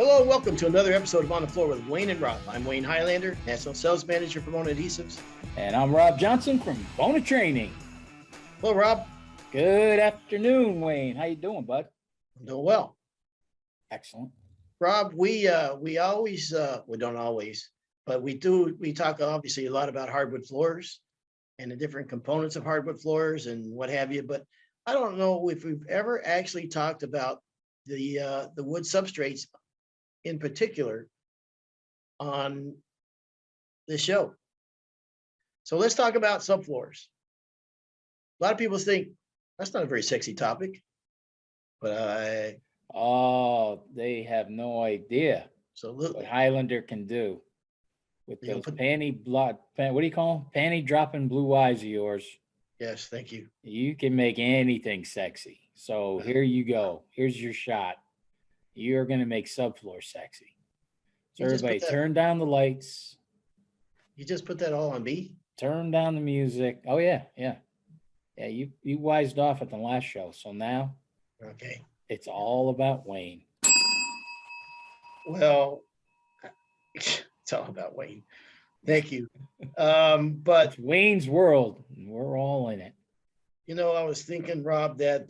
Hello and welcome to another episode of On the Floor with Wayne and Rob. I'm Wayne Highlander, National Sales Manager for Bona Adhesives. And I'm Rob Johnson from Bona Training. Hello, Rob. Good afternoon, Wayne. How you doing, bud? I'm doing well. Excellent. Rob, we always, we don't always, but we talk obviously a lot about hardwood floors and the different components of hardwood floors and what have you, but I don't know if we've ever actually talked about the wood substrates in particular on this show. So let's talk about subfloors. A lot of people think that's not a very sexy topic, but they have no idea what Highlander can do with those what do you call them? Panty dropping blue eyes of yours. Yes, thank you. You can make anything sexy. So here you go. Here's your shot. You're going to make subfloor sexy. So everybody turn down the lights. You just put that all on me? Turn down the music. Oh, yeah. You wised off at the last show. So now it's all about Wayne. Well, it's all about Wayne. Thank you. But it's Wayne's world. And we're all in it. You know, I was thinking, Rob, that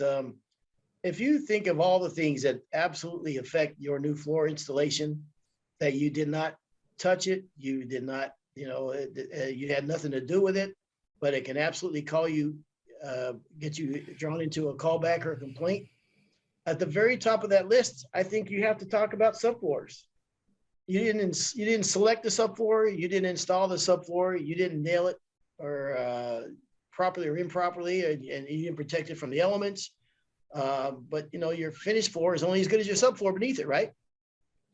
if you think of all the things that absolutely affect your new floor installation, that you did not touch it, you did not, you had nothing to do with it, but it can absolutely get you drawn into a callback or a complaint. At the very top of that list, I think you have to talk about subfloors. You didn't select the subfloor, you didn't install the subfloor, you didn't nail it or properly or improperly, and you didn't protect it from the elements. But your finished floor is only as good as your subfloor beneath it, right?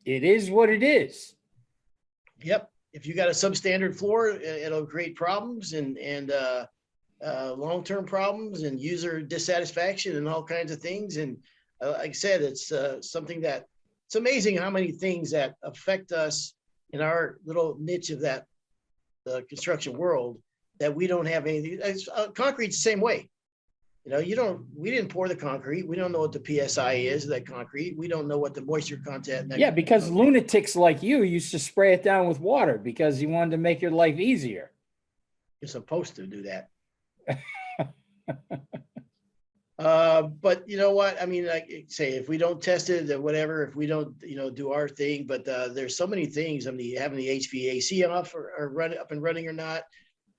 It is what it is. Yep. If you got a substandard floor, it'll create problems and long-term problems and user dissatisfaction and all kinds of things. And like I said, it's something that it's amazing how many things that affect us in our little niche of the construction world that we don't have anything. Concrete's the same way. We didn't pour the concrete. We don't know what the PSI is of that concrete. We don't know what the moisture content. Because lunatics like you used to spray it down with water because you wanted to make your life easier. You're supposed to do that. But you know what? I mean, like say, if we don't test it or whatever, if we don't, do our thing, but there's so many things. I mean, having the HVAC off or run up and running or not,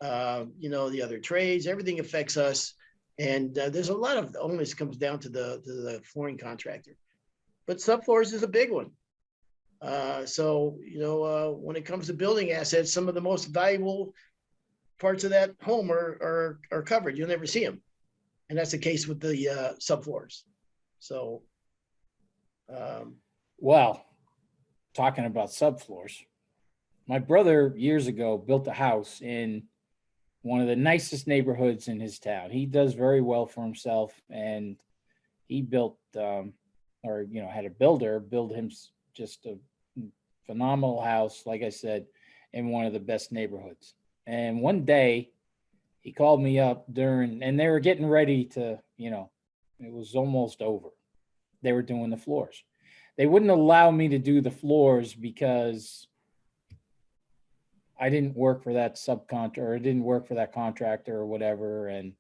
the other trades, everything affects us. And there's a lot of onus comes down to the flooring contractor, but subfloors is a big one. When it comes to building assets, some of the most valuable parts of that home are covered. You'll never see them, and that's the case with the subfloors. So, talking about subfloors, my brother years ago built a house in one of the nicest neighborhoods in his town. He does very well for himself, and he built had a builder build him just a phenomenal house, like I said, in one of the best neighborhoods. And one day he called me up and they were getting ready to, it was almost over. They were doing the floors. They wouldn't allow me to do the floors because I didn't work for that subcontractor, or it didn't work for that contractor or whatever. And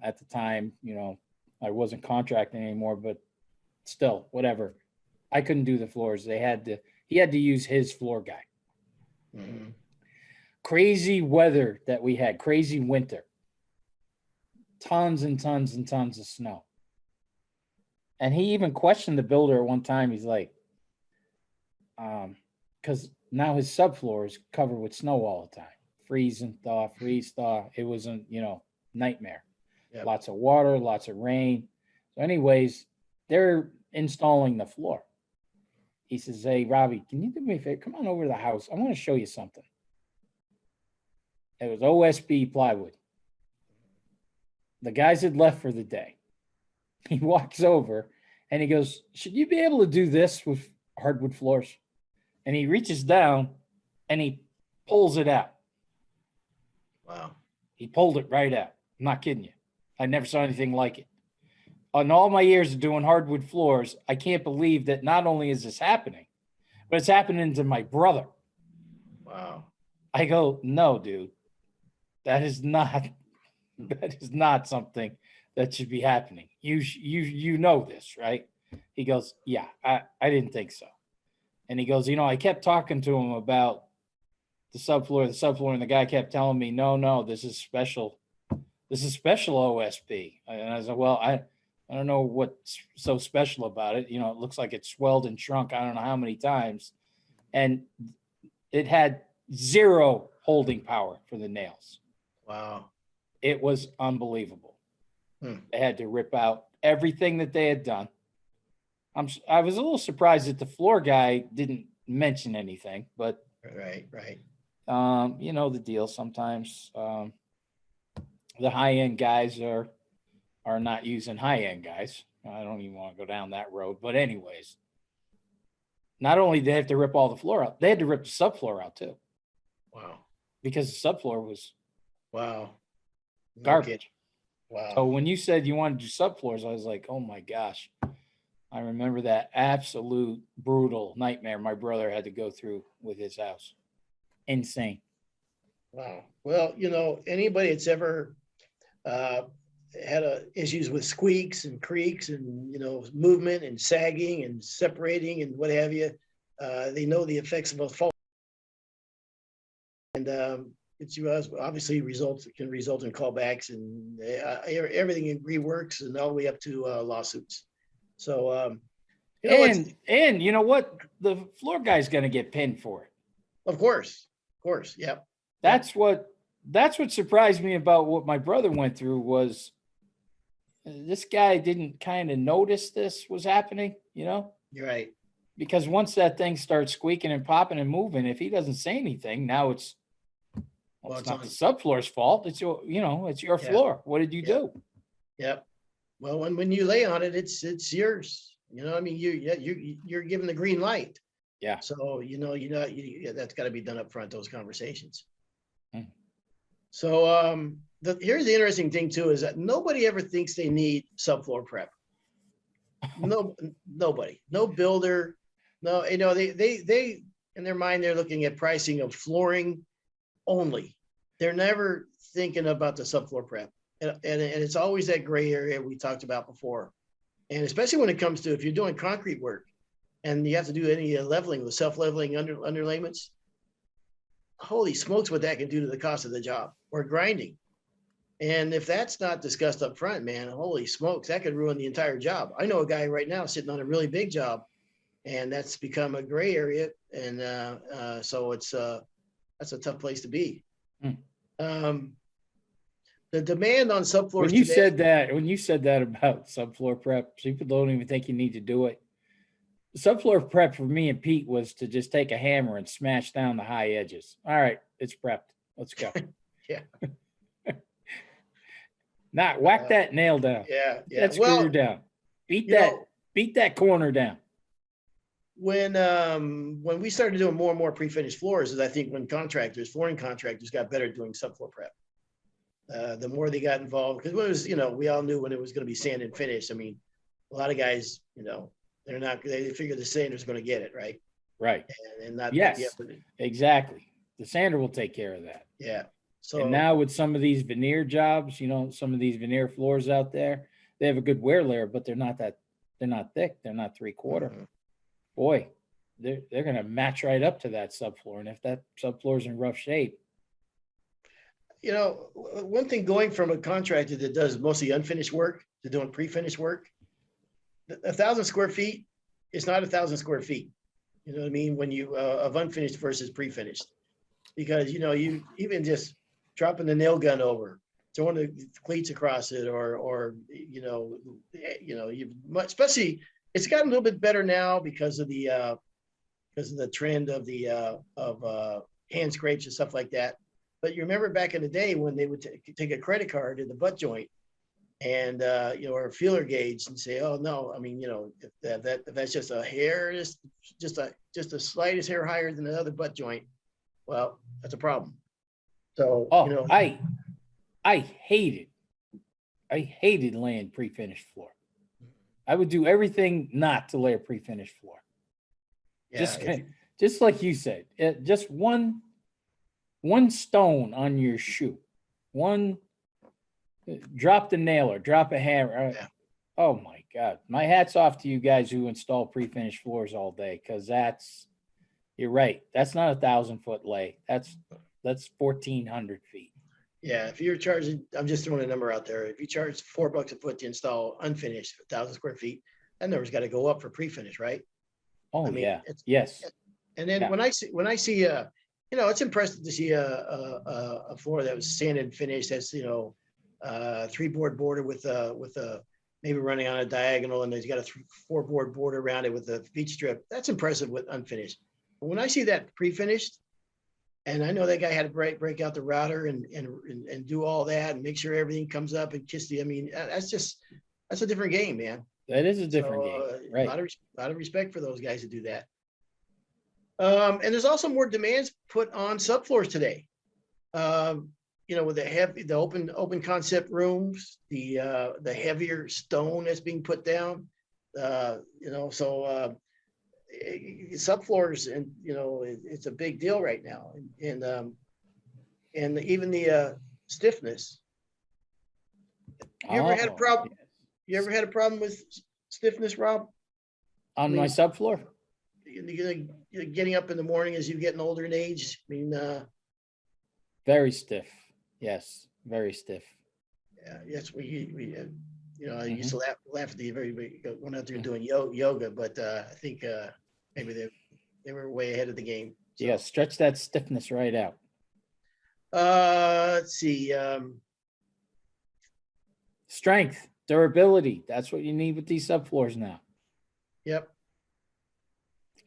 at the time, I wasn't contracting anymore, but still, whatever. I couldn't do the floors. He had to use his floor guy. Mm-hmm. Crazy weather that we had, crazy winter. Tons and tons and tons of snow. And he even questioned the builder at one time. He's like, because now his subfloor is covered with snow all the time. Freeze and thaw, freeze, thaw. It was a, nightmare. Yep. Lots of water, lots of rain. So anyways, they're installing the floor. He says, "Hey, Robbie, can you do me a favor? Come on over to the house. I want to show you something." It was OSB plywood. The guys had left for the day. He walks over and he goes, "Should you be able to do this with hardwood floors?" And he reaches down and he pulls it out. Wow. He pulled it right out. I'm not kidding you. I never saw anything like it. On all my years of doing hardwood floors, I can't believe that not only is this happening, but it's happening to my brother. Wow. I go, no, dude, that is not something that should be happening. You know this, right? He goes, yeah, I didn't think so. And he goes, I kept talking to him about the subfloor, and the guy kept telling me, no, this is special. This is special OSB. And I said, well, I don't know what's so special about it. It looks like it swelled and shrunk I don't know how many times. And it had zero holding power for the nails. Wow. It was unbelievable. Hmm. They had to rip out everything that they had done. I was a little surprised that the floor guy didn't mention anything, but Right. the deal sometimes. The high end guys are not using high end guys. I don't even want to go down that road, but anyways, not only did they have to rip all the floor out, they had to rip the subfloor out too. Wow. Because the subfloor was Wow. garbage. Wow. So when you said you wanted to do subfloors, I was like, oh my gosh. I remember that absolute brutal nightmare my brother had to go through with his house. Insane. Wow. Well, anybody that's ever had issues with squeaks and creaks and movement and sagging and separating and what have you, they know the effects of a fall. And it's obviously can result in callbacks and everything reworks and all the way up to lawsuits. So and you know what? The floor guy's going to get pinned for it. Of course. Yep. That's what surprised me about what my brother went through was this guy didn't kind of notice this was happening, You're right. Because once that thing starts squeaking and popping and moving, if he doesn't say anything, now it's not the subfloor's fault. It's it's your floor. What did you do? Yep. Well, when you lay on it, it's yours. You're given the green light. Yeah. So that's got to be done up front. Those conversations. Hmm. So here's the interesting thing too is that nobody ever thinks they need subfloor prep. No, nobody, no builder, no. They in their mind they're looking at pricing of flooring only. They're never thinking about the subfloor prep, and it's always that gray area we talked about before, and especially when it comes to if you're doing concrete work, and you have to do any leveling, the self-leveling underlayments. Holy smokes, what that can do to the cost of the job or grinding. And if that's not discussed up front, man, holy smokes, that could ruin the entire job. I know a guy right now sitting on a really big job, and that's become a gray area, and so that's a tough place to be. The demand on subfloors. When you said that about subfloor prep, people don't even think you need to do it. Subfloor prep for me and Pete was to just take a hammer and smash down the high edges. All right, it's prepped. Let's go. Yeah. Not whack that nail down. Yeah. That screw down. Beat that corner down. When we started doing more and more pre-finished floors, is I think when flooring contractors got better at doing subfloor prep. The more they got involved, because when it was, we all knew when it was going to be sand and finish. I mean, a lot of guys, they figure the sander's going to get it, right? Right. And not exactly. The sander will take care of that. Yeah. So and now with some of these veneer jobs, some of these veneer floors out there, they have a good wear layer, but they're not thick. They're not 3/4. Mm-hmm. Boy, they're going to match right up to that subfloor. And if that subfloor is in rough shape. One thing going from a contractor that does mostly unfinished work to doing pre-finished work, 1,000 square feet is not 1,000 square feet. You know what I mean? When you of unfinished versus pre-finished, because you even just dropping the nail gun over, throwing the cleats across it, or especially it's gotten a little bit better now because of the trend of the hand scrapes and stuff like that. But you remember back in the day when they would take a credit card in the butt joint and or a feeler gauge and say, oh no, I mean, if that's just a hair, just the slightest hair higher than the other butt joint, well, that's a problem. So I hated laying pre-finished floor. I would do everything not to lay a pre-finished floor. just like you said, just one stone on your shoe, one drop the nailer, drop a hammer. Yeah. Oh my God. My hat's off to you guys who install pre-finished floors all day. Cause you're right. That's not 1,000-foot lay. That's 1,400 feet. Yeah, if you're charging, I'm just throwing a number out there. If you charge $4 a foot to install unfinished 1,000 square feet, that number's got to go up for pre-finish, right? Oh I mean, yeah. it's, Yes. and then Yeah. when I see it's impressive to see a floor that was sanded and finished. That's 3-board border with a maybe running on a diagonal, and there's got a 4-board border around it with a feed strip. That's impressive with unfinished. But when I see that pre-finished, and I know that guy had to break out the router and do all that and make sure everything comes up and kiss the. I mean, that's a different game, man. That is a different So game. a Right. lot of respect for those guys who do that. And there's also more demands put on subfloors today. With the open concept rooms, the heavier stone that's being put down. Subfloors, and it's a big deal right now, and even the stiffness. You ever had a problem? yes. You ever had a problem with stiffness, Rob? On my subfloor? You're getting up in the morning as you're getting older in age. I mean, Very stiff. Yes, very stiff. yeah, yes, I used to laugh at the everybody went out there doing yoga, but I think maybe they were way ahead of the game. So. Yeah, stretch that stiffness right out. Let's see. Strength, durability. That's what you need with these subfloors now. Yep.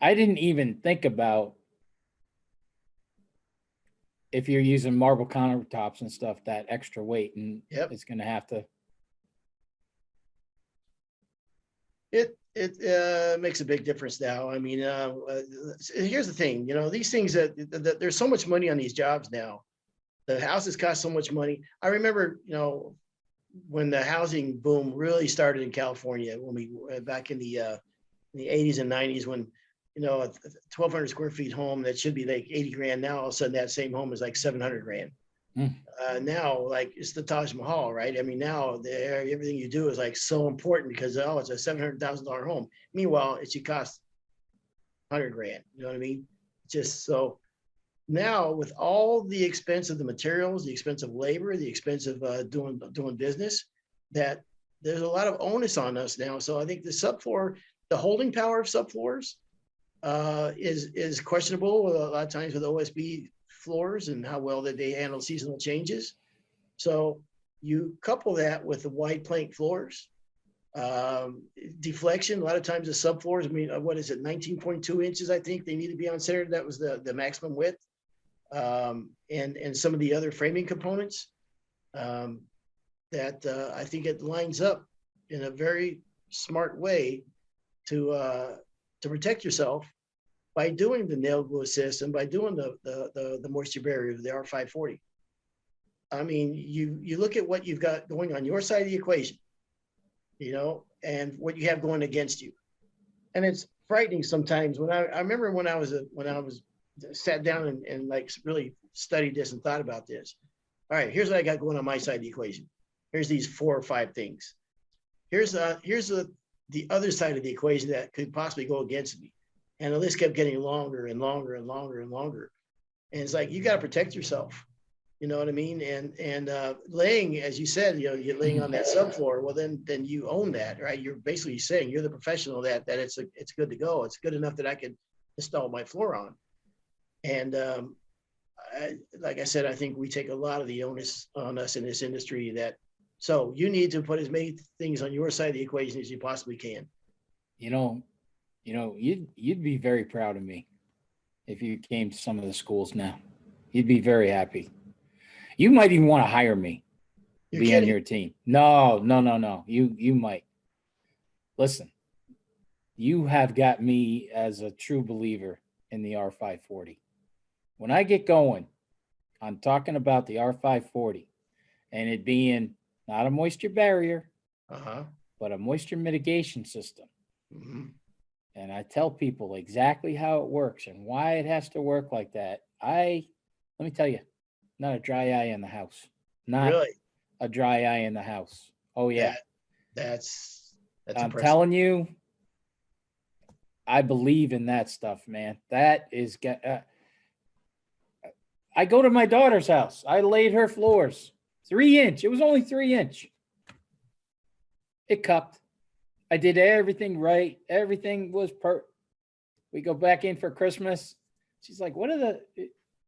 I didn't even think about if you're using marble countertops and stuff, that extra weight, and it's going to have to. It makes a big difference now. I mean, here's the thing. These things that there's so much money on these jobs now. The houses cost so much money. I remember, when the housing boom really started in California, when we back in the 80s and 90s, when a 1,200 square feet home that should be like 80 grand, now all of a sudden that same home is like 700 grand. Now, like, it's the Taj Mahal, right? I mean, now everything you do is like so important because it's a $700,000 home. Meanwhile, it should cost 100 grand. You know what I mean? Just so. Now, with all the expense of the materials, the expense of labor, the expense of doing business, that there's a lot of onus on us now. So I think the holding power of subfloors is questionable a lot of times with OSB floors and how well that they handle seasonal changes. So you couple that with the wide plank floors, deflection. A lot of times the subfloors, I mean, what is it, 19.2 inches? I think they need to be on center. That was the maximum width. And some of the other framing components that I think it lines up in a very smart way to protect yourself by doing the nail glue assist and by doing the moisture barrier of the R540. I mean, you look at what you've got going on your side of the equation, and what you have going against you, and it's frightening sometimes. When I remember when I was sat down and like really studied this and thought about this. All right, here's what I got going on my side of the equation. Here's these 4 or 5 things. Here's the other side of the equation that could possibly go against me. And the list kept getting longer and longer and longer and longer. And it's like, you got to protect yourself. You know what I mean? And laying, as you said, you're laying on that subfloor. Well, then you own that, right? You're basically saying you're the professional that it's good to go. It's good enough that I can install my floor on. And like I said, I think we take a lot of the onus on us in this industry. So you need to put as many things on your side of the equation as you possibly can. You'd be very proud of me if you came to some of the schools now. You'd be very happy. You might even want to hire me to be on your team. No. You might. Listen, you have got me as a true believer in the R540. When I get going, I'm talking about the R540 and it being not a moisture barrier, but a moisture mitigation system. Mm-hmm. and I tell people exactly how it works and why it has to work like that. Let me tell you, not a dry eye in the house. Not Really, a dry eye in the house. Oh yeah. that that's I'm impressive. telling you, I believe in that stuff, man. That is I go to my daughter's house. I laid her floors 3 inch. It was only 3 inch. It cupped. I did everything right. Everything was We go back in for Christmas. She's like, "What are the?"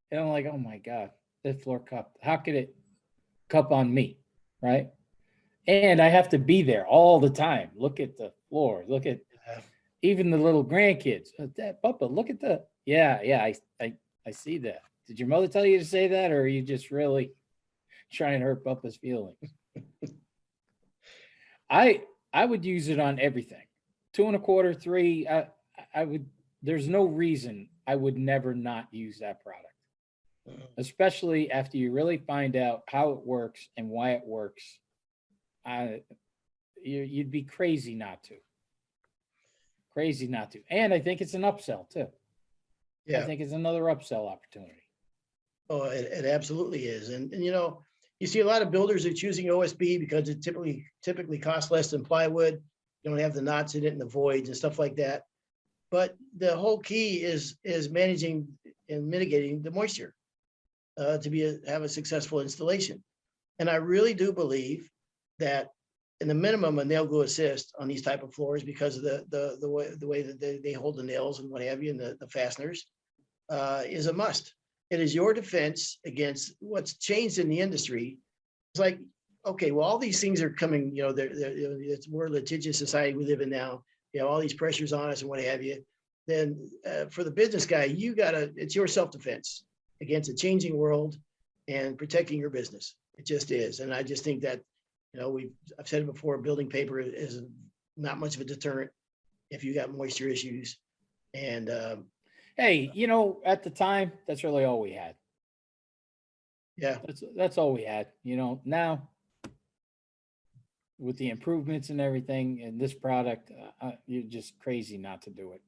And I'm like, "Oh my god, that floor cupped. How could it cup on me?" Right? And I have to be there all the time. Look at the floor. Look at Uh, even the little grandkids. That Papa, look at the. Yeah, yeah. I see that. Did your mother tell you to say that, or are you just really trying to hurt Papa's feelings? I I would use it on everything. 2 1/4, three. I would. There's no reason I would never not use that product, especially after you really find out how it works and why it works. I you'd be crazy not to. Crazy not to. And I think it's an upsell too. I yeah. think it's another upsell opportunity. Oh, it absolutely is. And you see a lot of builders are choosing OSB because it typically costs less than plywood. You don't have the knots in it and the voids and stuff like that. But the whole key is managing and mitigating the moisture to have a successful installation. And I really do believe that in the minimum, a nail glue assist on these type of floors because of the way that they hold the nails and what have you, and the fasteners is a must. It is your defense against what's changed in the industry. It's like, okay, well, all these things are coming, it's more litigious society we live in now, all these pressures on us and what have you. Then for the business guy, it's your self-defense against a changing world and protecting your business. It just is. And I just think that, I've said it before, building paper is not much of a deterrent if you got moisture issues. And Hey, at the time, that's really all we had. yeah, That's all we had. Now with the improvements and everything in this product, you're just crazy not to do it.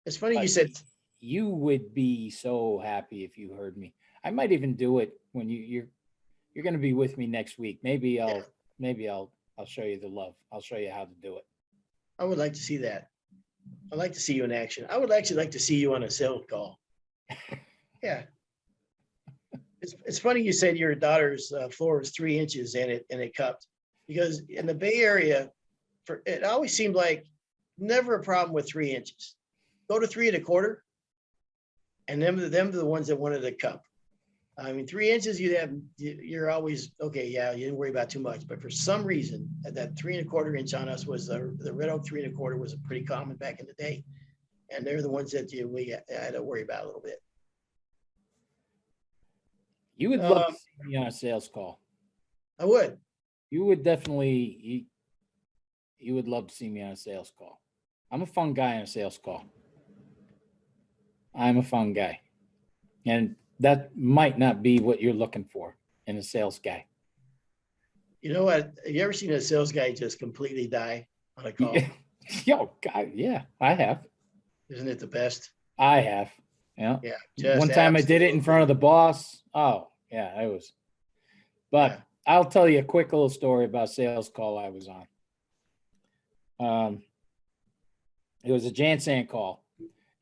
it's funny you But said, you would be so happy if you heard me. I might even do it when you're going to be with me next week. Maybe yeah, I'll show you the love. I'll show you how to do it. I would like to see that. I'd like to see you in action. I would actually like to see you on a sales call. Yeah. It's funny you said your daughter's floor was 3 inches and it cupped, because in the Bay Area, it always seemed like never a problem with 3 inches. Go to 3 1/4, and them are the ones that wanted a cup. I mean, 3 inches, you're always okay. Yeah, you didn't worry about too much. But for some reason, that 3 1/4 inch on us was the red oak 3 1/4 was pretty common back in the day, and they're the ones that we had to worry about a little bit. You would love to see me on a sales call. I would. You would definitely. You would love to see me on a sales call. I'm a fun guy on a sales call. I'm a fun guy, and that might not be what you're looking for in a sales guy. You know what? Have you ever seen a sales guy just completely die on a call? Yeah. Yo, God, yeah, I have. Isn't it the best? I have. Yeah. Yeah, just One time I did it in front of the boss. Oh, yeah, it was. But Yeah. I'll tell you a quick little story about a sales call I was on. It was a Jansan call,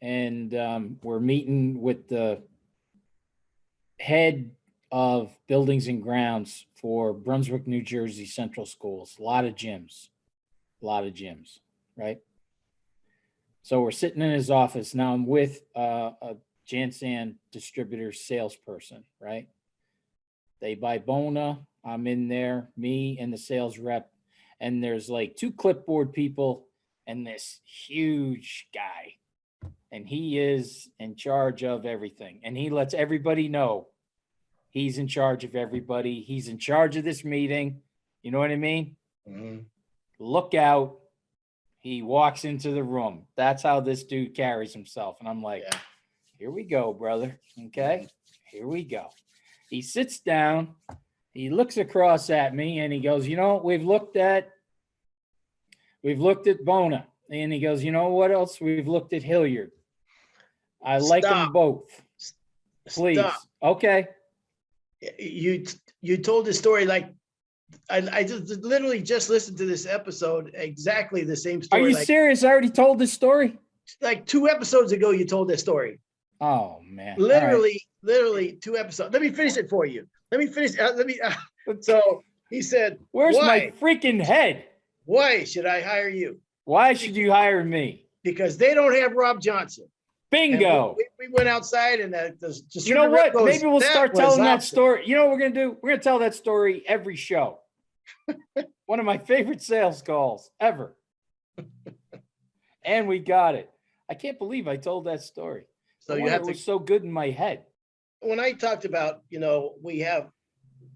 and we're meeting with the head of buildings and grounds for Brunswick, New Jersey Central Schools. A lot of gyms, right? So we're sitting in his office. Now I'm with a Jansan distributor salesperson, right? They buy Bona. I'm in there, me and the sales rep. And there's like 2 clipboard people and this huge guy. And he is in charge of everything. And he lets everybody know he's in charge of everybody. He's in charge of this meeting. You know what I mean? Mm-hmm. Look out. He walks into the room. That's how this dude carries himself. And I'm like, Yeah. Here we go, brother. Okay. Here we go. He sits down. He looks across at me and he goes, we've looked at Bona, And he goes, you know what else? We've looked at Hilliard. I like them Stop. both. Please. Stop. Okay. You told the story like I just literally just listened to this episode, exactly the same Are story. you serious? I already told this story. Like 2 episodes ago, you told this story. Oh man. Literally 2 episodes. Let me finish it for you. Let me finish. So he said, Where's my why? freaking head? Why should I hire you? Why should you hire me? Because they don't have Rob Johnson. And Bingo. we went outside and the You know what? goes, Maybe we'll "That start was telling that awesome." story. You know what we're going to do? We're going to tell that story every show. One of my favorite sales calls ever. And we got it. I can't believe I told that story. So it was so good in my head. When I talked about, we have,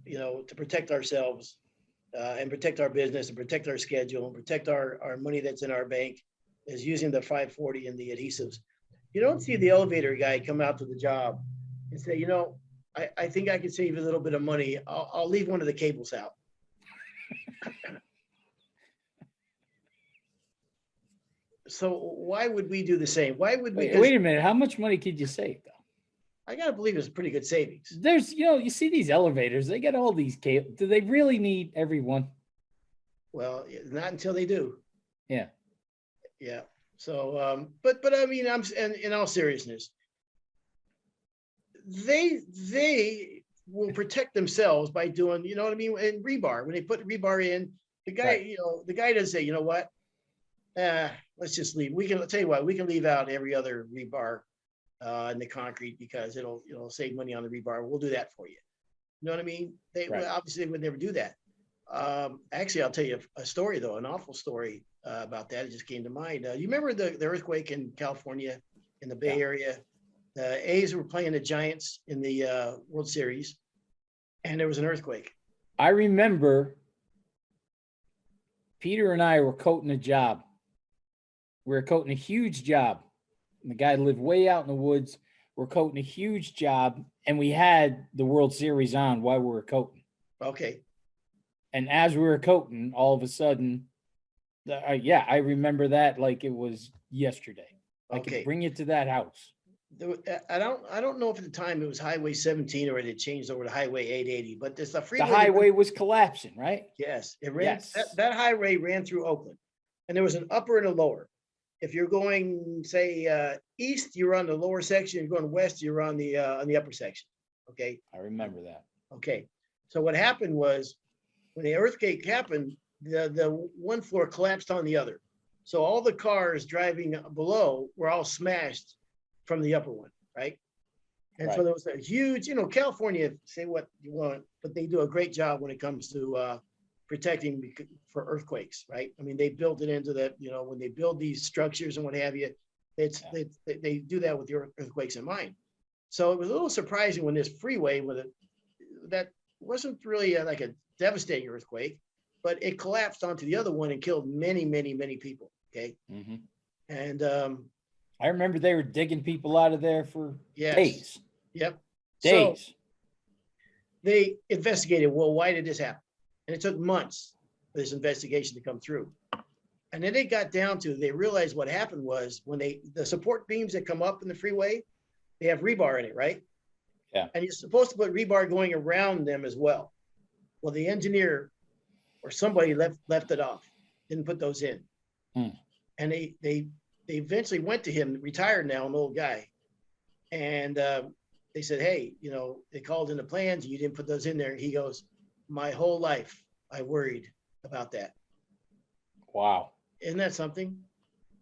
to protect ourselves and protect our business and protect our schedule and protect our money that's in our bank is using the 540 and the adhesives. You don't see the elevator guy come out to the job and say, I think I can save a little bit of money. I'll leave one of the cables out. So why would we do the same? Why would we? Wait a minute. How much money could you save though? I gotta believe it's pretty good savings. There's, you see these elevators, they got all these cables. Do they really need everyone? Well, not until they do. Yeah. Yeah. So, but I mean, in all seriousness, they will protect themselves by doing, you know what I mean? And rebar, when they put rebar in, the guy, Right. The guy doesn't say, you know what? Let's just leave. I'll tell you what, we can leave out every other rebar in the concrete because it'll save money on the rebar. We'll do that for you. You know what I mean? Well, obviously they would never do that. Actually, I'll tell you a story though, an awful story about that. It just came to mind. You remember the earthquake in California, in the Bay Area? The A's were playing the Giants in the World Series, and there was an earthquake. I remember Peter and I were coating a job. We were coating a huge job. And the guy lived way out in the woods. We're coating a huge job, and we had the World Series on while we were coating. Okay. And as we were coating, all of a sudden, I remember that like it was yesterday. I could bring you to that house. I don't know if at the time it was Highway 17 or it had changed over to Highway 880, but there's a freeway. The highway was collapsing, right? Yes, it ran. That highway ran through Oakland, and there was an upper and a lower. If you're going, say, east, you're on the lower section. You're going west, you're on the upper section. Okay. I remember that. Okay. So what happened was when the earthquake happened, the one floor collapsed on the other. So all the cars driving below were all smashed from the upper one, right? And so there was a huge, California, say what you want, but they do a great job when it comes to protecting for earthquakes, right? I mean, they built it into that, when they build these structures and what have you, they do that with the earthquakes in mind. So it was a little surprising when this freeway that wasn't really like a devastating earthquake, but it collapsed onto the other one and killed many, many, many people. Okay. Mm-hmm. And I remember they were digging people out of there for days. Yep. Days. So they investigated, well, why did this happen? And it took months for this investigation to come through. And then they got down to, they realized what happened was when the support beams that come up in the freeway, they have rebar in it, right? Yeah. And you're supposed to put rebar going around them as well. Well, the engineer or somebody left it off, didn't put those in. And they eventually went to him, retired now, an old guy. And they said, hey, they called in the plans, you didn't put those in there. He goes, my whole life, I worried about that. Wow. Isn't that something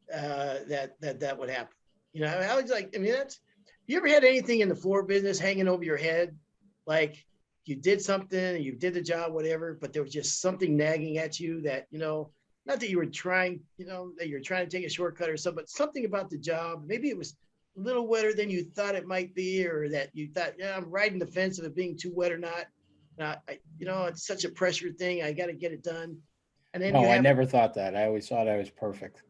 that would happen? I was like, you ever had anything in the floor business hanging over your head? Like you did something, you did the job, whatever, but there was just something nagging at you that, not that you were trying, that you're trying to take a shortcut or something, but something about the job. Maybe it was a little wetter than you thought it might be, or that you thought, I'm riding the fence of it being too wet or not. It's such a pressure thing. I got to get it done. And then I never thought that. I always thought I was perfect.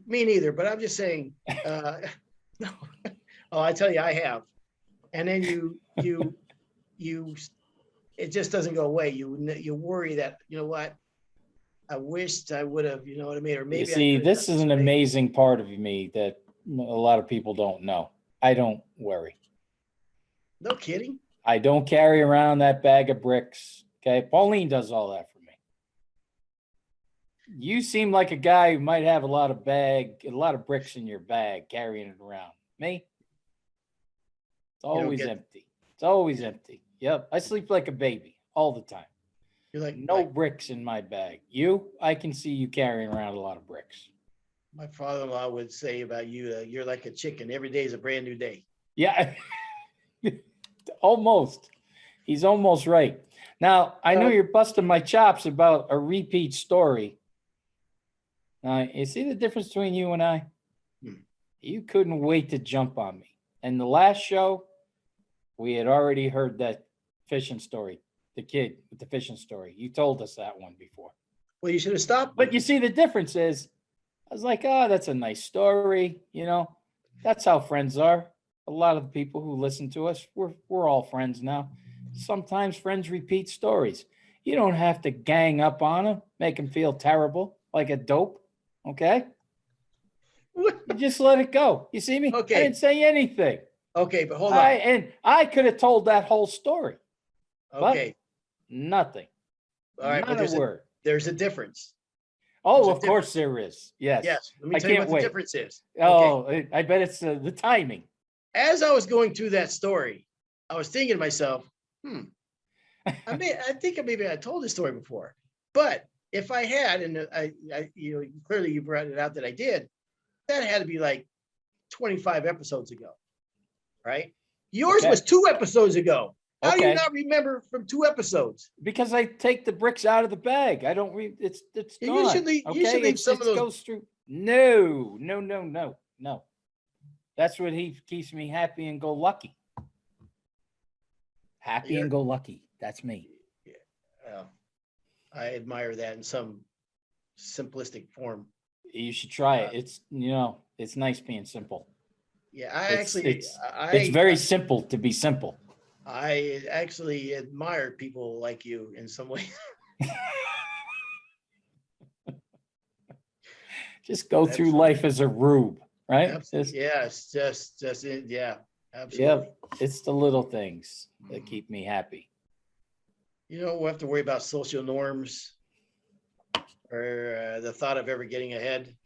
Me neither, but I'm just saying, no. Oh, I tell you, I have. And then you, it just doesn't go away. You worry that, I wished I would have, you know what I mean? Or You maybe I see, could have this done is this an right. amazing part of me that a lot of people don't know. I don't worry. No kidding. I don't carry around that bag of bricks. Okay. Pauline does all that for me. You seem like a guy who might have a lot of bricks in your bag carrying it around. Me? It's You don't always get, empty. It's always empty. Yep. I sleep like a baby all the time. you're No bricks in my bag. I can see you carrying around a lot of bricks. my father-in-law would say about you, you're like a chicken. Every day is a brand new day. Yeah. Almost. He's almost right. Now, I know you're busting my chops about a repeat story. You see the difference between you and I? You couldn't wait to jump on me. And the last show, we had already heard that fishing story, the kid with the fishing story. You told us that one before. Well, you should have stopped. But you see, the difference is, I was like, oh, that's a nice story. That's how friends are. A lot of the people who listen to us, we're all friends now. Sometimes friends repeat stories. You don't have to gang up on them, make them feel terrible like a dope. Okay. You just let it go. You see me? Okay. I didn't say anything. Okay, but hold on. I could have told that whole story. Okay. But nothing. All right, Not a word. There's a difference. Oh, of course there is. Yes. Yes. Let me tell you what the difference is. Oh, I bet it's the timing. As I was going through that story, I was thinking to myself, I think maybe I told this story before, but if I had, and clearly you brought it out that I did, that had to be like 25 episodes ago, right? Yours was 2 episodes ago. How do you not remember from 2 episodes? Because I take the bricks out of the bag. I don't read. It's gone. You should leave some of those. Goes through. No. That's what keeps me happy and go lucky. Happy and go lucky. That's me. Yeah. I admire that in some simplistic form. You should try it. It's nice being simple. Yeah, it's very simple to be simple. I actually admire people like you in some way. Just go through life as a rube, right? Absolutely. Yes, absolutely. Yeah, it's the little things that keep me happy. We'll have to worry about social norms or the thought of ever getting ahead.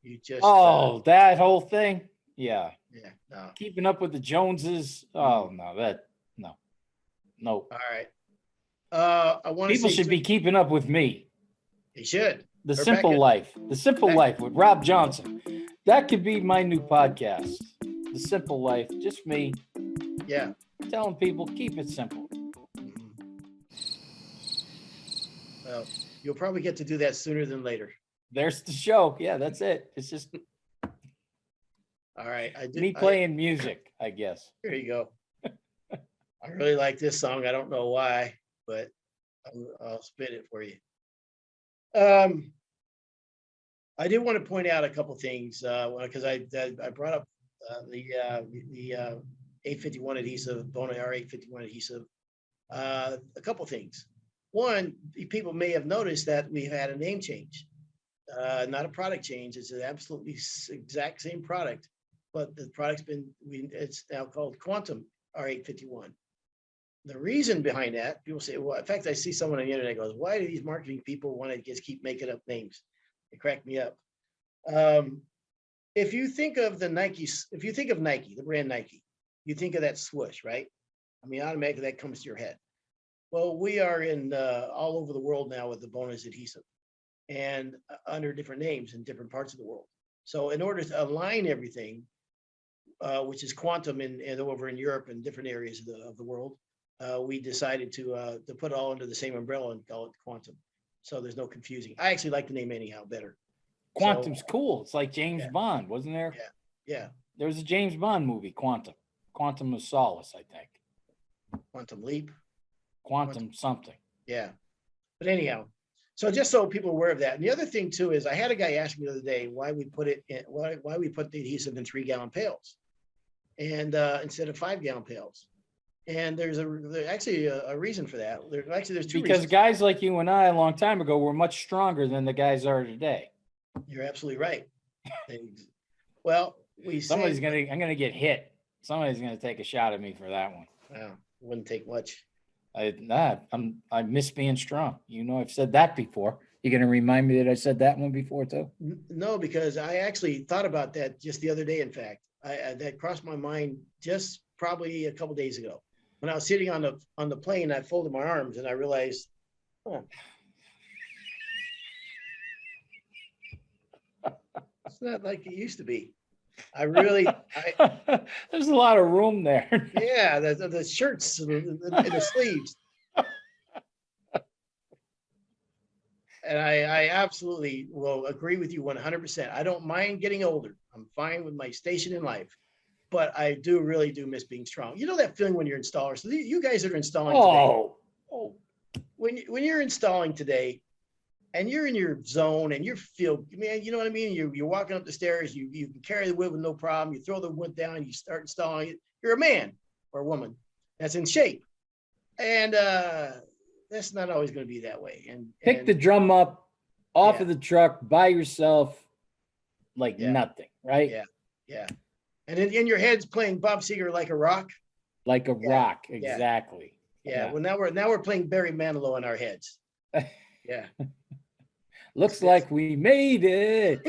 You just that whole thing. Yeah. No. Keeping up with the Joneses. Oh no, no. All right. People should be keeping up with me. They should. The Simple Life with Rob Johnson. That could be my new podcast. The Simple Life, just me. Yeah. Telling people keep it simple. Well, you'll probably get to do that sooner than later. There's the show. Yeah, that's it. It's just all right. Playing music, I guess. There you go. I really like this song. I don't know why, but I'll spit it for you. I did want to point out a couple things because I brought up the 851 adhesive, Bona R851 adhesive. A couple things. One, people may have noticed that we've had a name change, not a product change. It's an absolutely exact same product, but the product's it's now called Quantum R851. The reason behind that, people say, well, in fact, I see someone on the internet goes, why do these marketing people want to just keep making up names? It cracked me up. If you think of Nike, the brand Nike, you think of that swoosh, right? I mean, automatically that comes to your head. Well, we are in all over the world now with the bonus adhesive and under different names in different parts of the world. So in order to align everything, which is Quantum and over in Europe and different areas of the world, we decided to put it all under the same umbrella and call it Quantum. So there's no confusing. I actually like the name anyhow better. Quantum's cool. It's like James Bond, wasn't there? Yeah. There was a James Bond movie, Quantum. Quantum of Solace, I think. Quantum Leap. Quantum something. Yeah. But anyhow, so just so people are aware of that. And the other thing too is I had a guy ask me the other day why we put the adhesive in 3-gallon pails and instead of 5-gallon pails. And there's actually a reason for that. There's two Because reasons. guys like you and I a long time ago were much stronger than the guys are today. You're absolutely right. Well, we say, I'm gonna get hit. Somebody's gonna take a shot at me for that one. wow, wouldn't take much. I miss being strong. You know, I've said that before. You gonna remind me that I said that one before too? No, because I actually thought about that just the other day. In fact, that crossed my mind just probably a couple days ago when I was sitting on the plane. I folded my arms and I realized, oh, it's not like it used to be. There's a lot of room there. Yeah, the shirts and the sleeves. And I absolutely will agree with you 100%. I don't mind getting older. I'm fine with my station in life, but I really do miss being strong. You know that feeling when you're installers. So you guys that are installing today, Oh, when you're installing today, and you're in your zone and you feel, man, you know what I mean? You're walking up the stairs, you can carry the wood with no problem. You throw the wood down, you start installing it. You're a man or a woman that's in shape. And that's not always going to be that way. pick the drum up off Yeah. of the truck by yourself like Yeah. nothing, right? Yeah. Yeah. And in your head's playing Bob Seger like a rock. Like a Yeah. rock, Yeah. exactly. Yeah. Well, now we're playing Barry Manilow in our heads. Yeah. Looks like we made it.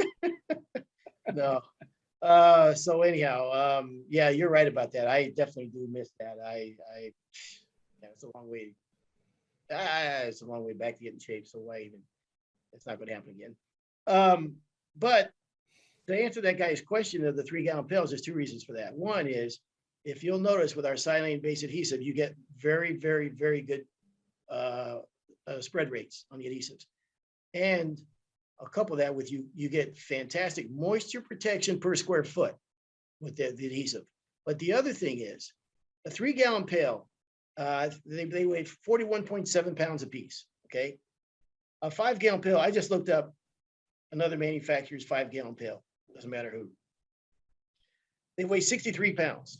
No. So anyhow, yeah, you're right about that. I definitely do miss that. Yeah, it's a long way. It's a long way back to get in shape. So why even? It's not going to happen again. But to answer that guy's question of the 3-gallon pails, there's 2 reasons for that. One is, if you'll notice with our silane base adhesive, you get very, very, very good spread rates on the adhesives. And I'll couple that with you get fantastic moisture protection per square foot with the adhesive. But the other thing is, a 3-gallon pail, they weigh 41.7 pounds a piece. Okay. A 5-gallon pail, I just looked up another manufacturer's 5-gallon pail. Doesn't matter who. They weigh 63 pounds.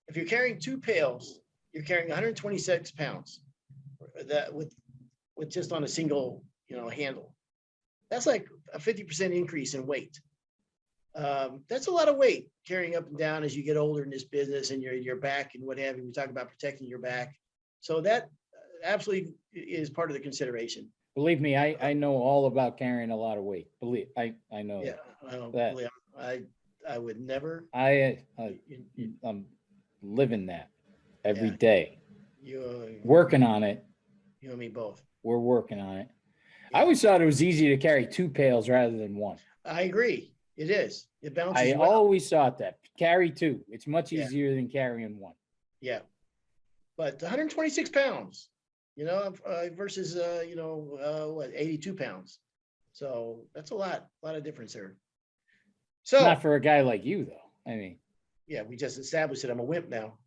If you're carrying 2 pails, you're carrying 126 pounds. That with just on a single, handle. That's like a 50% increase in weight. That's a lot of weight carrying up and down as you get older in this business and your back and what have you. We talk about protecting your back. So that absolutely is part of the consideration. Believe me, I know all about carrying a lot of weight. I know. Yeah, that. I would never. I'm living that every Yeah. day. Working on it. You and me both. We're working on it. Yeah. I always thought it was easy to carry 2 pails rather than 1. I agree. It is. It balances I well. always thought that. Carry 2. It's much Yeah. easier than carrying 1. Yeah. But 126 pounds, versus, 82 pounds. So that's a lot of difference there. So Not for a guy like you, though. I mean, yeah, we just established that I'm a wimp now.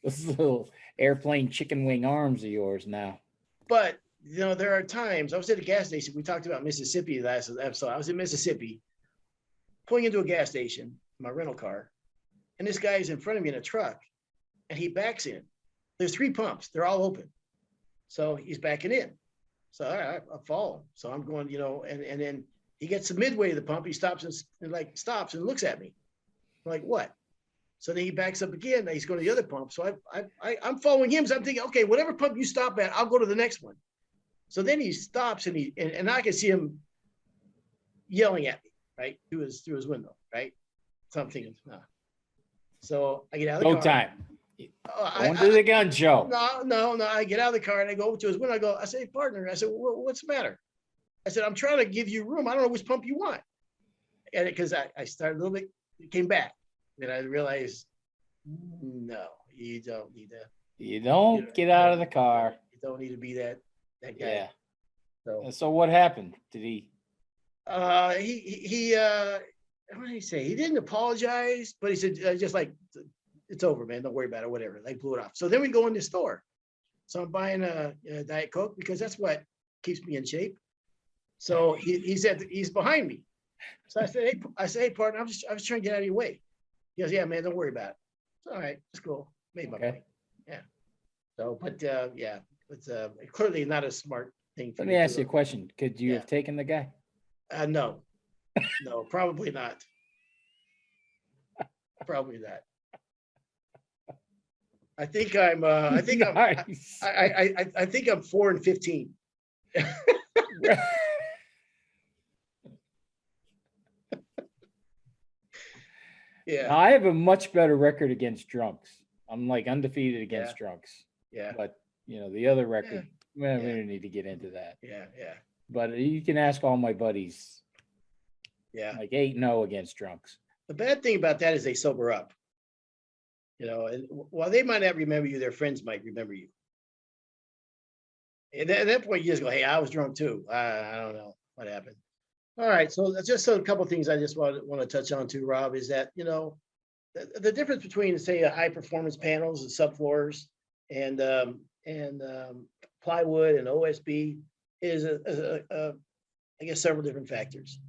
those little airplane chicken wing arms of yours now. But there are times I was at a gas station. We talked about Mississippi last episode. I was in Mississippi, pulling into a gas station, my rental car, and this guy is in front of me in a truck, and he backs in. There's 3 pumps. They're all open. So he's backing in. So all right, I'll follow him. So I'm going, and then he gets to midway of the pump. He stops and looks at me. I'm like, what? So then he backs up again. He's going to the other pump. So I'm following him. So I'm thinking, okay, whatever pump you stop at, I'll go to the next one. So then he stops and I can see him yelling at me, right, through his window, right? So I'm thinking, nah. So I get out of the car. Go time. Going to the gun show. No. I get out of the car and I go over to his window. I say, hey, partner. I said, what's the matter? I said, I'm trying to give you room. I don't know which pump you want. And because I started a little bit, it came back. Then I realized, no, you don't need to. You don't get out of the car. You don't need to be that guy. Yeah. So what happened? Did he? What did he say? He didn't apologize, but he said just like, it's over, man. Don't worry about it. Whatever. Like blew it off. So then we go in the store. So I'm buying a Diet Coke because that's what keeps me in shape. So he said he's behind me. So I said, hey, partner, I was trying to get out of your way. He goes, yeah, man, don't worry about it. It's all right. It's cool. Made my Okay. money. Yeah. So, but yeah, it's clearly not a smart thing for Let you me to ask you a do. question. Could you Yeah. have taken the guy? No, no, probably not. Probably not. I think Nice. I think I'm 4-15. Now, Yeah. I have a much better record against drunks. I'm like undefeated Yeah. against drunks. Yeah. But the other Yeah. record, well, we Yeah. don't need to get into that. Yeah. Yeah. But you can ask all my buddies, Yeah. like 8-0 against drunks. The bad thing about that is they sober up. And while they might not remember you, their friends might remember you. And at that point, you just go, "Hey, I was drunk too. I don't know what happened." All right, so that's just a couple of things I just want to touch on too, Rob. Is that the difference between, say, a high performance panels and subfloors and plywood and OSB is I guess several different factors.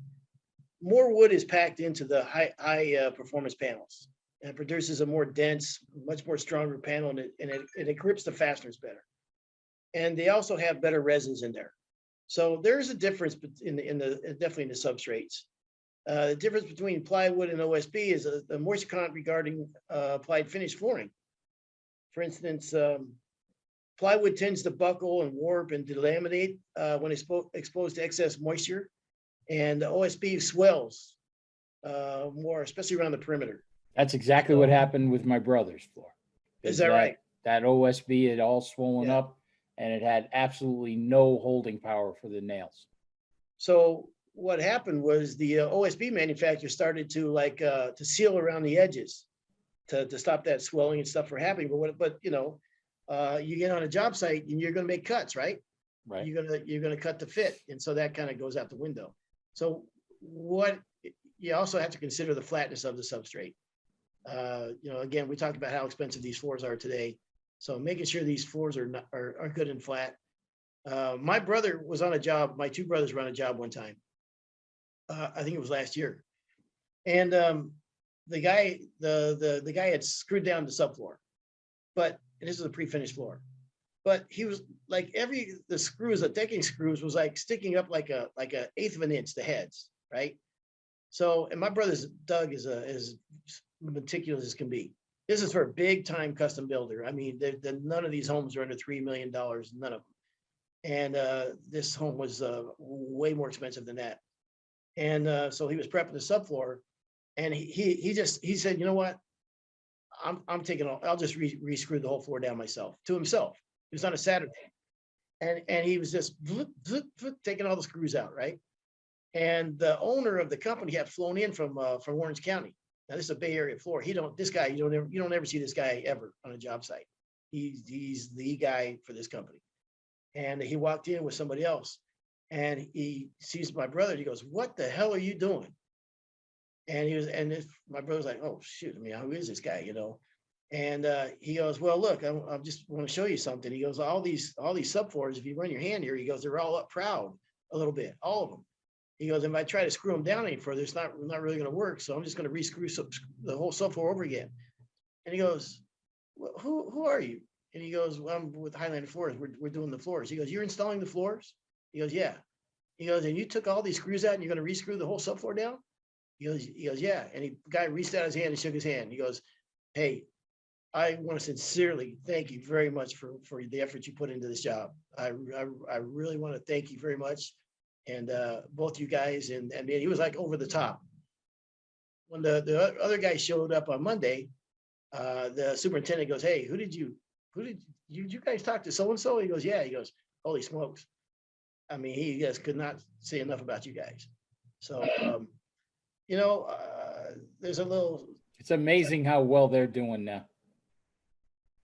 More wood is packed into the high performance panels and it produces a more dense, much more stronger panel, and it grips the fasteners better. And they also have better resins in there. So there's a difference definitely in the substrates. The difference between plywood and OSB is the moisture content regarding applied finished flooring. For instance, plywood tends to buckle and warp and delaminate when exposed to excess moisture, and the OSB swells more, especially around the perimeter. That's exactly what happened with my brother's floor. Is that right? That OSB had all swollen Yeah. up, and it had absolutely no holding power for the nails. So what happened was the OSB manufacturer started to to seal around the edges to stop that swelling and stuff from happening. But you get on a job site and you're going to make cuts, right? Right. You're gonna cut to fit, and so that kind of goes out the window. So what you also have to consider the flatness of the substrate. Again, we talked about how expensive these floors are today. So making sure these floors are good and flat. My brother was on a job. My two brothers were on a job one time. I think it was last year, and the guy had screwed down the subfloor, but this is a pre-finished floor. But he was like the decking screws was like sticking up like a eighth of an inch, the heads, right? So, and my brother's Doug is as meticulous as can be. This is for a big time custom builder. I mean, none of these homes are under $3 million, none of them. And this home was way more expensive than that. And so he was prepping the subfloor, and he said, you know what? I'll just re-screw the whole floor down myself, to himself. It was on a Saturday, and he was just taking all the screws out, right? And the owner of the company had flown in from Orange County. Now this is a Bay Area floor. You don't ever see this guy ever on a job site. He's the guy for this company. And he walked in with somebody else, and he sees my brother. And he goes, "What the hell are you doing?" And my brother's like, "Oh shoot! I mean, who is this guy?" And he goes, "Well, look, I just want to show you something." He goes, all these subfloors, if you run your hand here, he goes, they're all up proud a little bit, all of them. He goes, if I try to screw them down any further, it's not really going to work. So I'm just going to re-screw the whole subfloor over again. And he goes, well, who are you? And he goes, well, I'm with Highlander Floors. We're doing the floors. He goes, you're installing the floors? He goes, yeah. He goes, and you took all these screws out and you're going to re-screw the whole subfloor down? He goes, yeah. And the guy reached out his hand and shook his hand. He goes, hey, I want to sincerely thank you very much for the effort you put into this job. I really want to thank you very much. And both you guys, and he was like over the top. When the other guy showed up on Monday, the superintendent goes, hey, who did you guys talk to so-and-so? He goes, yeah. He goes, holy smokes. I mean, he just could not say enough about you guys. So, there's a little. It's amazing how well they're doing now.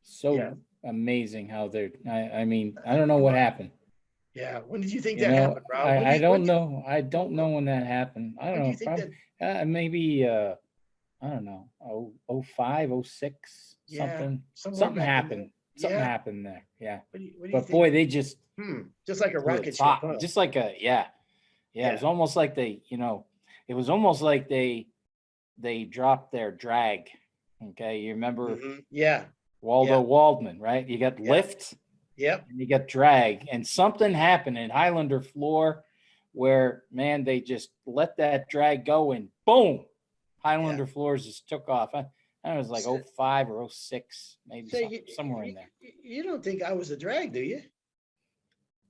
So Yeah. amazing how they're. I mean, I don't know what happened. Yeah. When did you think that happened, Rob? I don't know. I don't know when that happened. I don't know. Do you think probably, maybe I don't know. 05, 06, something. Something happened. Something happened there. Yeah. What do you but think? boy, they just like a rocket ship. Huh? Just like a yeah. It was almost like they, it was almost like they they dropped their drag. Okay, you remember Yeah. Waldo Yeah. Waldman, right? You got Yeah. lift Yep. and you got drag, and something happened in Highlander floor where, man, they just let that drag go and boom, Highlander floors just took off. I was like So, 05 or 06, maybe so somewhere in there. you don't think I was a drag, do you?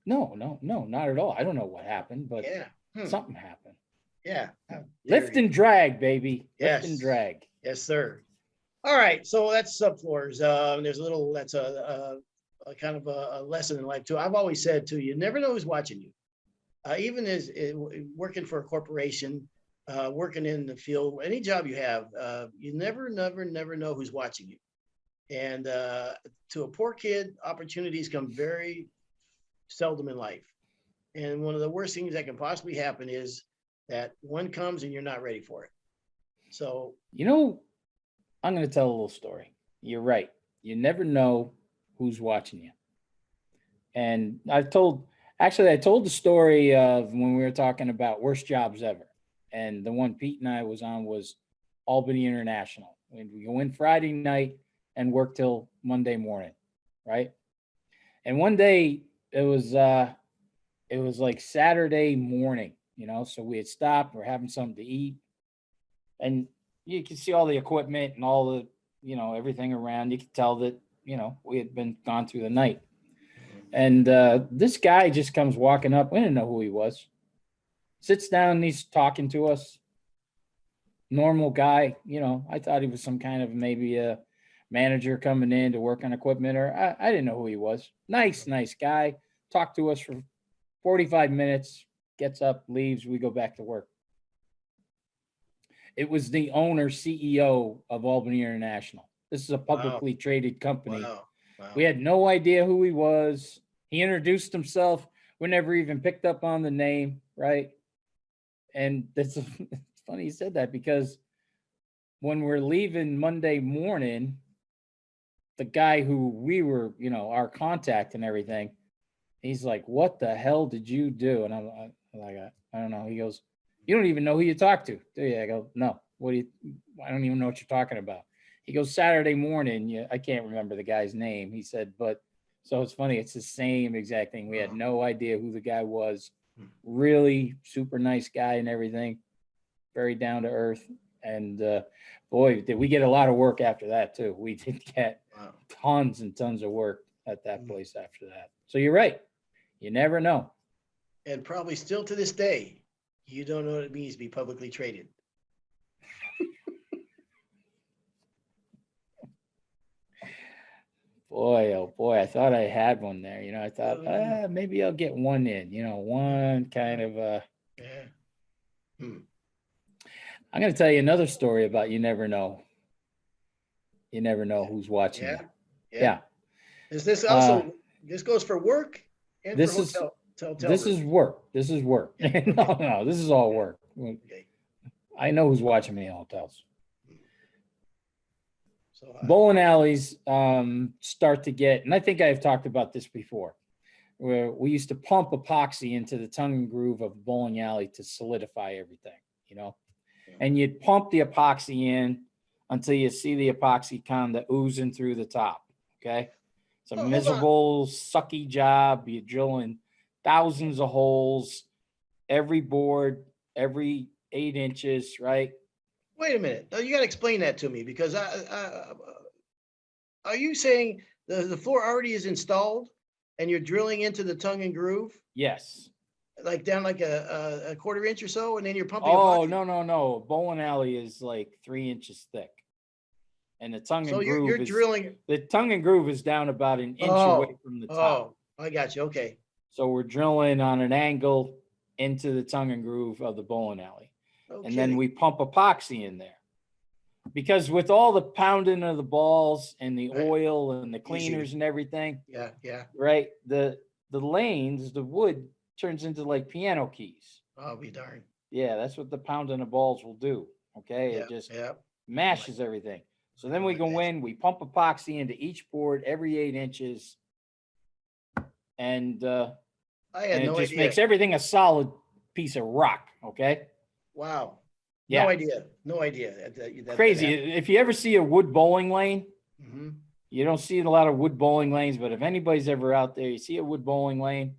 No, no, no, not at all. I don't know what happened, but Yeah. something happened. Yeah. How dare Lift you? and drag, baby. Lift and Yes. drag. Yes, sir. All right. So that's subfloors. There's a little, that's a kind of a lesson in life too. I've always said too, you never know who's watching you. Even as working for a corporation, working in the field, any job you have, you never know who's watching you. And to a poor kid, opportunities come very seldom in life. And one of the worst things that can possibly happen is that one comes and you're not ready for it. So, You know, I'm going to tell a little story. You're right. You never know who's watching you. And I told the story of when we were talking about worst jobs ever. And the one Pete and I was on was Albany International. We go in Friday night and work till Monday morning, right? And one day it was like Saturday morning, so we had stopped, we're having something to eat. And you can see all the equipment and all the, everything around. You could tell that, we had been gone through the night. And this guy just comes walking up. We didn't know who he was. Sits down and he's talking to us. Normal guy. I thought he was some kind of maybe a manager coming in to work on equipment, or I didn't know who he was. Nice guy. Talked to us for 45 minutes, gets up, leaves. We go back to work. It was the owner, CEO of Albany International. This is a publicly traded company. wow. We had no idea who he was. He introduced himself. We never even picked up on the name, right? And it's funny you said that, because when we're leaving Monday morning, the guy who we were, our contact and everything, he's like, "What the hell did you do?" And I'm like, "I don't know." He goes, "You don't even know who you talked to, do you?" I go, "No. I don't even know what you're talking about." He goes, "Saturday morning." Yeah, I can't remember the guy's name. He said, but so it's funny. It's the same exact thing. We had no idea who the guy was. Really super nice guy and everything. Very down to earth. And boy, did we get a lot of work after that too. We did get tons and tons of work at that place after that. So you're right. You never know. And probably still to this day, you don't know what it means to be publicly traded. Boy, oh boy, I thought I had one there. I thought maybe I'll get one in, one kind of Yeah. I'm going to tell you another story about you never know. You never know who's watching you. Yeah. Is this also, this goes for work and this for is hotel this is rooms? work. This is work. Yeah. No, this is all work. Okay. I know who's watching me in hotels. So Bowling alleys start to get, and I think I've talked about this before, where we used to pump epoxy into the tongue and groove of a bowling alley to solidify everything, and you'd pump the epoxy in until you see the epoxy kind of oozing through the top. Okay. It's a miserable, sucky job. You're drilling thousands of holes, every board, every 8 inches, right? wait a minute. Now, you got to explain that to me, because are you saying the floor already is installed and you're drilling into the tongue and groove, Yes. like down like a quarter inch or so, and then you're pumping? Oh, no. Bowling alley is like 3 inches thick. And the tongue and groove is drilling. The tongue and groove is down about an inch away from the top. Oh, I got you. Okay. So we're drilling on an angle into the tongue and groove of the bowling alley. Okay. And then we pump epoxy in there. Because with all the pounding of the balls and the oil and the cleaners and everything, Yeah. right? The lanes, the wood turns into like piano keys. I'll be darned. Yeah, that's what the pounding of balls will do. Okay. It just mashes everything. So then we go in, we pump epoxy into each board every 8 inches. And I had no it just idea. makes everything a solid piece of rock. Okay. Wow. No Yeah, idea. No idea. That crazy. happened. If you ever see a wood bowling lane, Mhm. you don't see a lot of wood bowling lanes, but if anybody's ever out there, you see a wood bowling lane,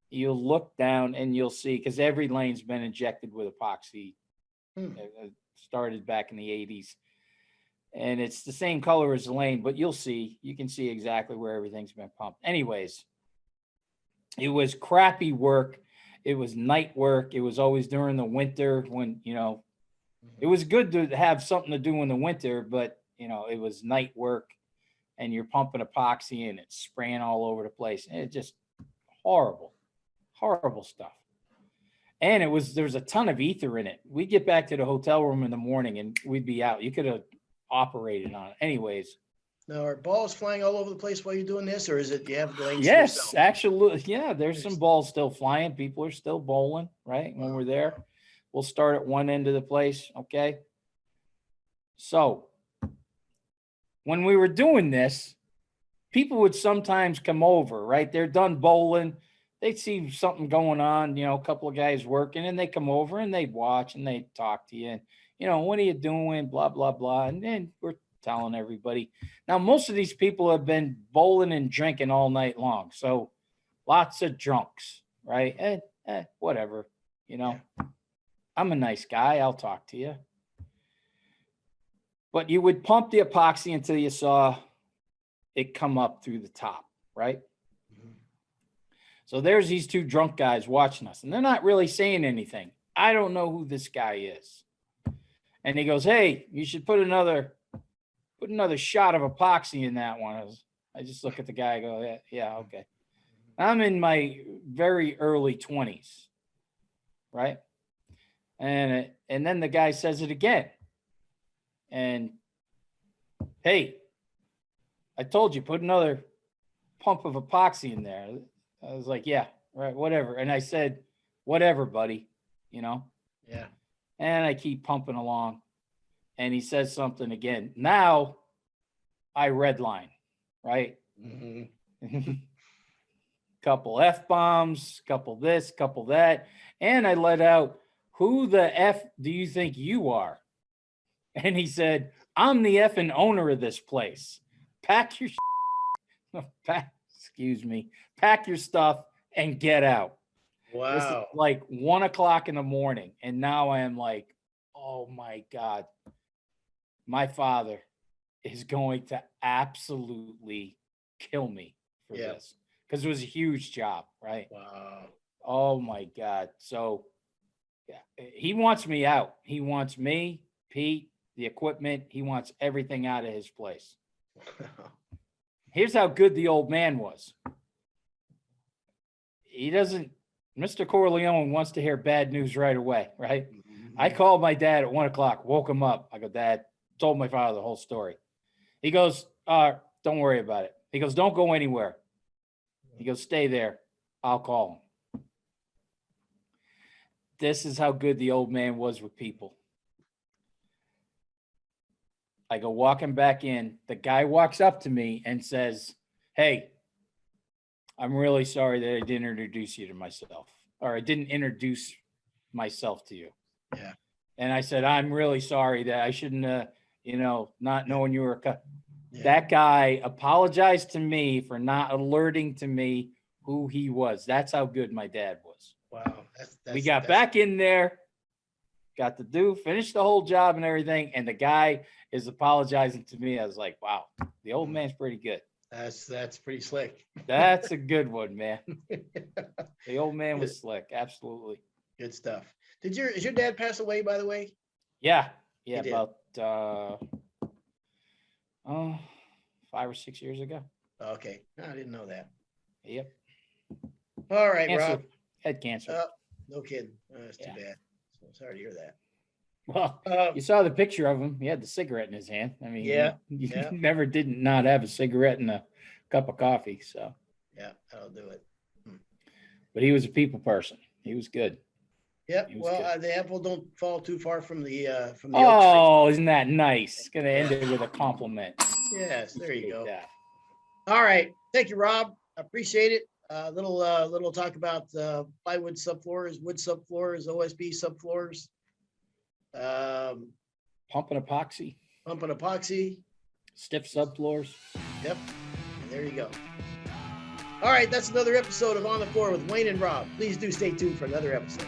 you'll look down and you'll see, because every lane's been injected with epoxy. Hmm. Started back in the 80s. And it's the same color as the lane, but you can see exactly where everything's been pumped. Anyways, it was crappy work. It was night work. It was always during the winter when, it was good to have something to do in the winter, but, it was night work and you're pumping epoxy and it's spraying all over the place. And it's just horrible, horrible stuff. And there was a ton of ether in it. We'd get back to the hotel room in the morning and we'd be out. You could have operated on it. Anyways, Now, are balls flying all over the place while you're doing this, or is it you have the lanes to yes, yourself? actually, yeah, there's some balls still flying. People are still bowling, right? When we're there, we'll start at one end of the place. Okay. So when we were doing this, people would sometimes come over, right? They're done bowling. They'd see something going on, a couple of guys working, and they come over and they'd watch and they'd talk to you. And, what are you doing? Blah, blah, blah. And then we're telling everybody. Now, most of these people have been bowling and drinking all night long. So lots of drunks, right? Whatever, I'm a nice guy. I'll talk to you. But you would pump the epoxy until you saw it come up through the top, right? Mhm. So there's these two drunk guys watching us, and they're not really saying anything. I don't know who this guy is. And he goes, "Hey, you should put another shot of epoxy in that one." I just look at the guy, I go, yeah, okay. I'm in my very early 20s, right? And then the guy says it again. And, "Hey, I told you, put another pump of epoxy in there." I was like, "Yeah, right, whatever." And I said, "Whatever, buddy," Yeah. and I keep pumping along. And he says something again. Now I redline, right? Mhm. Couple F bombs, couple this, couple that. And I let out, "Who the F do you think you are?" And he said, "I'm the effing owner of this place. Pack your, pack your stuff and get out." This is Wow. like 1 o'clock in the morning. And now I am like, oh my God, my father is going to absolutely kill me for Yeah. this, because it was a huge job, right? Wow. Oh my God. So yeah, he wants me out. He wants me, Pete, the equipment. He wants everything out of his place. Here's how good the old man was. Mr. Corleone wants to hear bad news right away, right? I called my dad at 1 o'clock, woke him up. I go, "Dad," told my father the whole story. He goes, "Don't worry about it." He goes, "Don't go anywhere." He goes, "Stay there. I'll call him." This is how good the old man was with people. I go walking back in. The guy walks up to me and says, "Hey, I'm really sorry that I didn't introduce you to myself, or I didn't introduce myself to you." Yeah. And I said, "I'm really sorry that I shouldn't have, not knowing you were Yeah. That guy apologized to me for not alerting to me who he was. That's how good my dad was. Wow. We got back in there, got to finish the whole job and everything. And the guy is apologizing to me. I was like, wow, the old man's pretty good. That's pretty slick. That's a good one, man. The old man was slick. Absolutely. Good stuff. Is your dad pass away, by the way? Yeah. He Yeah. did. About 5 or 6 years ago. Okay. No, I didn't know that. Yep. All right, Cancer. Rob. Had cancer. No kidding. That's too bad. So sorry to hear that. Well, you saw the picture of him. He had the cigarette in his hand. I mean, Yeah, he yeah. never did not have a cigarette and a cup of coffee. So, yeah, that'll do it. but he was a people person. He was good. Yep. He was Well, good. the apple don't fall too far from the oak tree. Oh, isn't that nice? Gonna end it with a compliment. Yes, there you go. That. All right. Thank you, Rob. I appreciate it. Little talk about plywood subfloors, wood subfloors, OSB subfloors. Pump and epoxy, pump and epoxy. stiff subfloors. Yep. And there you go. All right, that's another episode of On the Floor with Wayne and Rob. Please do stay tuned for another episode.